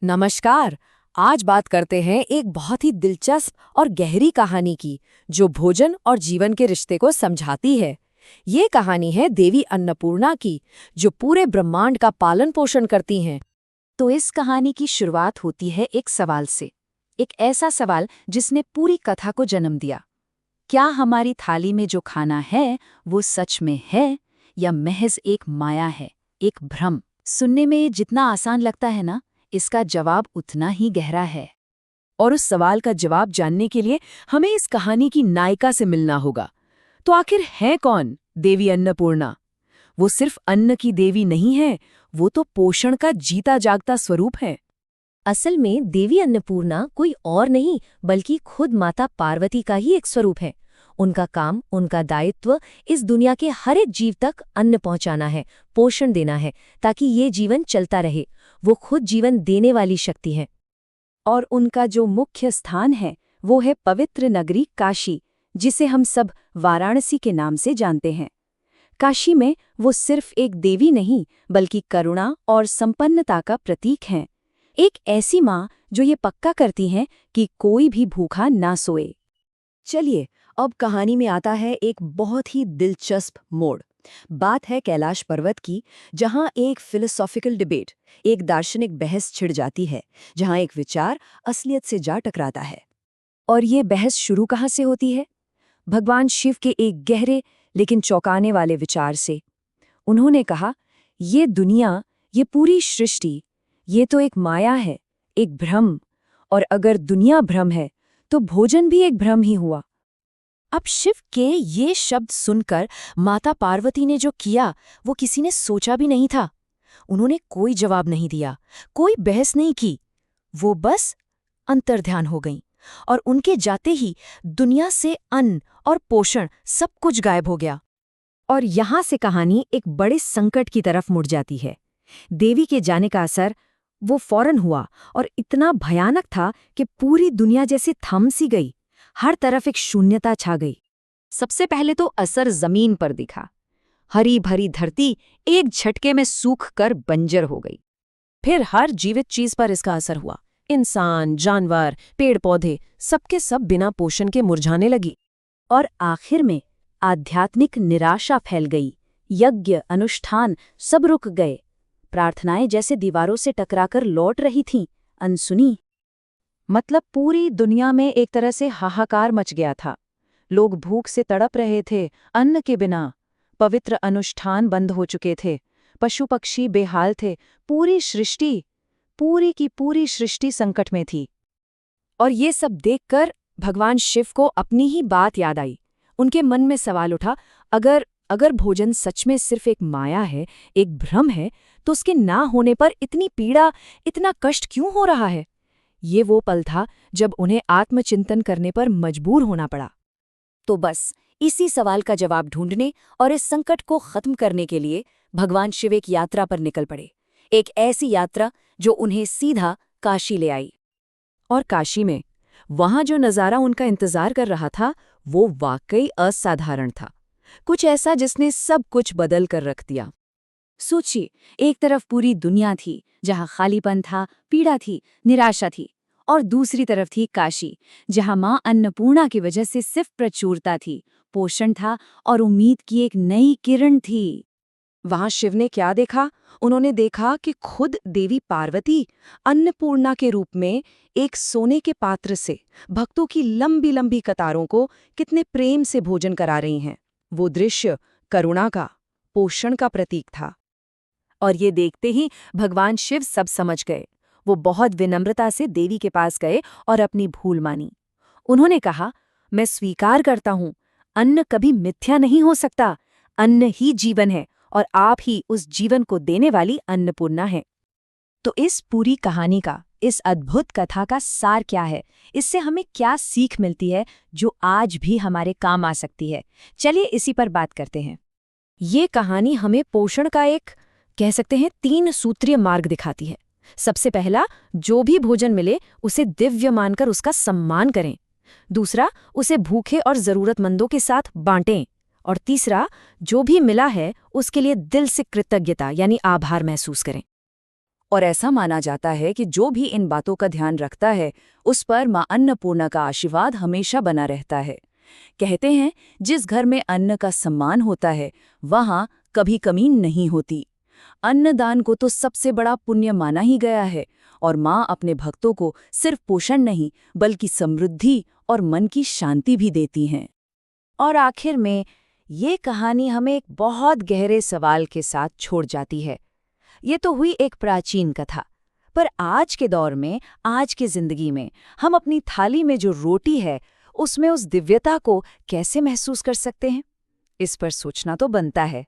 नमस्कार। आज बात करते हैं एक बहुत ही दिलचस्प और गहरी कहानी की, जो भोजन और जीवन के रिश्ते को समझाती है। ये कहानी है देवी अन्नपूर्णा की, जो पूरे ब्रह्मांड का पालन पोषण करती हैं। तो इस कहानी की शुरुआत होती है एक सवाल से। एक ऐसा सवाल जिसने पूरी कथा को जन्म दिया। क्या हमारी थाली में जो खाना है वो सच में है या महज एक माया है, एक भ्रम? सुनने में जितना आसान लगता है ना, इसका जवाब उतना ही गहरा है। और उस सवाल का जवाब जानने के लिए हमें इस कहानी की नायिका से मिलना होगा। तो आखिर है कौन देवी अन्नपूर्णा? वो सिर्फ अन्न की देवी नहीं है, वो तो पोषण का जीता जागता स्वरूप है। असल में देवी अन्नपूर्णा कोई और नहीं बल्कि खुद माता पार्वती का ही एक स्वरूप है। उनका काम, उनका दायित्व इस दुनिया के हर एक जीव तक अन्न पहुंचाना है, पोषण देना है, ताकि ये जीवन चलता रहे। वो खुद जीवन देने वाली शक्ति है। और उनका जो मुख्य स्थान है वो है पवित्र नगरी काशी, जिसे हम सब वाराणसी के नाम से जानते हैं। काशी में वो सिर्फ एक देवी नहीं बल्कि करुणा और संपन्नता का प्रतीक हैं। एक ऐसी माँ जो ये पक्का करती हैं कि कोई भी भूखा ना सोए। चलिए, अब कहानी में आता है एक बहुत ही दिलचस्प मोड़। बात है कैलाश पर्वत की, जहां एक फिलोसॉफिकल डिबेट, एक दार्शनिक बहस छिड़ जाती है, जहां एक विचार असलियत से जा टकराता है। और ये बहस शुरू कहाँ से होती है? भगवान शिव के एक गहरे लेकिन चौंकाने वाले विचार से। उन्होंने कहा, ये दुनिया, ये पूरी सृष्टि, ये तो एक माया है, एक भ्रम। और अगर दुनिया भ्रम है तो भोजन भी एक भ्रम ही हुआ। अब शिव के ये शब्द सुनकर माता पार्वती ने जो किया वो किसी ने सोचा भी नहीं था। उन्होंने कोई जवाब नहीं दिया, कोई बहस नहीं की। वो बस अंतर्ध्यान हो गईं, और उनके जाते ही दुनिया से अन्न और पोषण सब कुछ गायब हो गया। और यहाँ से कहानी एक बड़े संकट की तरफ मुड़ जाती है। देवी के जाने का असर वो फौरन हुआ और इतना भयानक था कि पूरी दुनिया जैसे थम सी गई। हर तरफ एक शून्यता छा गई। सबसे पहले तो असर जमीन पर दिखा। हरी भरी धरती एक झटके में सूख कर बंजर हो गई। फिर हर जीवित चीज पर इसका असर हुआ। इंसान, जानवर, पेड़ पौधे, सबके सब बिना पोषण के मुरझाने लगी। और आखिर में आध्यात्मिक निराशा फैल गई। यज्ञ, अनुष्ठान सब रुक गए। प्रार्थनाएं जैसे दीवारों से टकराकर लौट रही थीं, अनसुनी। मतलब पूरी दुनिया में एक तरह से हाहाकार मच गया था। लोग भूख से तड़प रहे थे, अन्न के बिना। पवित्र अनुष्ठान बंद हो चुके थे, पशु पक्षी बेहाल थे। पूरी की पूरी सृष्टि संकट में थी। और ये सब देखकर भगवान शिव को अपनी ही बात याद आई। उनके मन में सवाल उठा, अगर भोजन सच में सिर्फ एक माया है, एक भ्रम है, तो उसके ना होने पर इतनी पीड़ा, इतना कष्ट क्यों हो रहा है? ये वो पल था जब उन्हें आत्मचिंतन करने पर मजबूर होना पड़ा। तो बस इसी सवाल का जवाब ढूंढने और इस संकट को खत्म करने के लिए भगवान शिव एक यात्रा पर निकल पड़े। एक ऐसी यात्रा जो उन्हें सीधा काशी ले आई। और काशी में वहां जो नज़ारा उनका इंतजार कर रहा था वो वाकई असाधारण था। कुछ ऐसा जिसने सब कुछ बदल कर रख दिया। सोचिए, एक तरफ पूरी दुनिया थी जहां खालीपन था, पीड़ा थी, निराशा थी। और दूसरी तरफ थी काशी, जहां मां अन्नपूर्णा की वजह से सिर्फ प्रचुरता थी, पोषण था और उम्मीद की एक नई किरण थी। वहां शिव ने क्या देखा? उन्होंने देखा कि खुद देवी पार्वती अन्नपूर्णा के रूप में एक सोने के पात्र से भक्तों की लंबी लंबी कतारों को कितने प्रेम से भोजन करा रही हैं। वो दृश्य करुणा का, पोषण का प्रतीक था। और ये देखते ही भगवान शिव सब समझ गए। वो बहुत विनम्रता से देवी के पास गए और अपनी भूल मानी। उन्होंने कहा, मैं स्वीकार करता हूं, अन्न कभी मिथ्या नहीं हो सकता। अन्न ही जीवन है और आप ही उस जीवन को देने वाली अन्नपूर्णा हैं। तो इस पूरी कहानी का, इस अद्भुत कथा का सार क्या है? इससे हमें क्या सीख मिलती है जो आज भी हमारे काम आ सकती है? चलिए इसी पर बात करते हैं। ये कहानी हमें पोषण का एक, कह सकते हैं, 3 सूत्रीय मार्ग दिखाती है। सबसे पहला, जो भी भोजन मिले उसे दिव्य मानकर उसका सम्मान करें। दूसरा, उसे भूखे और जरूरतमंदों के साथ बांटें। और तीसरा, जो भी मिला है उसके लिए दिल से कृतज्ञता यानी आभार महसूस करें। और ऐसा माना जाता है कि जो भी इन बातों का ध्यान रखता है उस पर माँ अन्नपूर्णा का आशीर्वाद हमेशा बना रहता है। कहते हैं जिस घर में अन्न का सम्मान होता है वहाँ कभी कमी नहीं होती। अन्नदान को तो सबसे बड़ा पुण्य माना ही गया है और माँ अपने भक्तों को सिर्फ पोषण नहीं बल्कि समृद्धि और मन की शांति भी देती हैं। और आखिर में ये कहानी हमें एक बहुत गहरे सवाल के साथ छोड़ जाती है। ये तो हुई एक प्राचीन कथा, पर आज के दौर में, आज की जिंदगी में हम अपनी थाली में जो रोटी है उसमें उस दिव्यता को कैसे महसूस कर सकते हैं? इस पर सोचना तो बनता है।